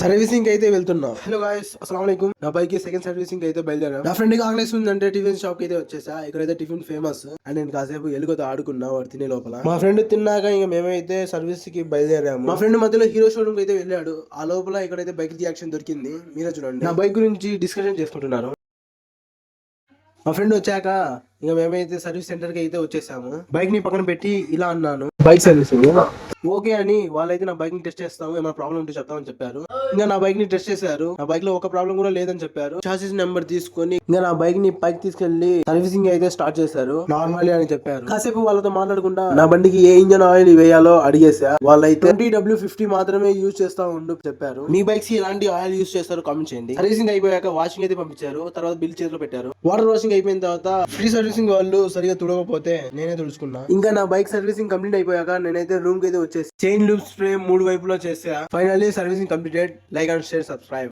Servicing అయితే వెళ్తున్నా. Hello guys, అస్సలాము అలైకుం. నా బైక్ కి సెకండ్ సర్వీసింగ్ అయితే బయలుదేరా. నా ఫ్రెండ్ కి ఆగలేస్తుందంటే టిఫిన్ షాప్ కి అయితే వచ్చేసా. ఇక్కడైతే టిఫిన్ ఫేమస్ అండ్ నేను కాసేపు ఎలుగుతో ఆడుకున్నా వాడు తినే లోపల. మా ఫ్రెండ్ తిన్నాక ఇంకా మేమైతే సర్వీస్ కి బయలుదేరాము. మా ఫ్రెండ్ మధ్యలో హీరో షోరూమ్ కి అయితే వెళ్ళాడు. ఆ లోపల ఇక్కడైతే బైక్ రియాక్షన్ దొరికింది. మీరే చూడండి. నా బైక్ గురించి డిస్కషన్ చేసుకుంటున్నారు. మా ఫ్రెండ్ వచ్చాక ఇంకా మేమైతే సర్వీస్ సెంటర్ కి అయితే వచ్చేసాము. బైక్ ని పక్కన పెట్టి ఇలా అన్నాను, బైక్ సర్వీసింగ్ ఓకే అని. వాళ్ళైతే నా బైక్ ని టెస్ట్ చేస్తాము, ఏమైనా ప్రాబ్లం ఉంటే చెప్తామని చెప్పారు. ఇంకా నా బైక్ ని టెస్ట్ చేశారు. నా బైక్ లో ఒక ప్రాబ్లం కూడా లేదని చెప్పారు. చాసిస్ నెంబర్ తీసుకొని ఇంకా నా బైక్ ని పైకి తీసుకెళ్లి సర్వీసింగ్ అయితే స్టార్ట్ చేశారు. నార్మల్ అని చెప్పారు. కాసేపు వాళ్ళతో మాట్లాడకుండా నా బండికి ఏ ఇంజన్ ఆయిల్ వేయాలో అడిగేసా. వాళ్ళైతే 20W50 మాత్రమే యూజ్ చేస్తా ఉండు చెప్పారు. మీ బైక్స్ ఎలాంటి ఆయిల్ యూజ్ చేస్తారో కామెంట్ చేయండి. సర్వీసింగ్ అయిపోయాక వాషింగ్ అయితే పంపించారు. తర్వాత బిల్ చేతిలో పెట్టారు. వాటర్ వాషింగ్ అయిపోయిన తర్వాత ఫ్రీ సర్వీసింగ్ వాళ్ళు సరిగా తుడవకపోతే నేనే తుడుచుకున్నా. ఇంకా నా బైక్ సర్వీసింగ్ కంప్లీట్ అయిపోయాక నేనైతే రూమ్ కి అయితే వచ్చేసి చైన్ లూప్ స్ప్రే 3 వైపులో చేసా. Finally servicing completed. Like and share, subscribe.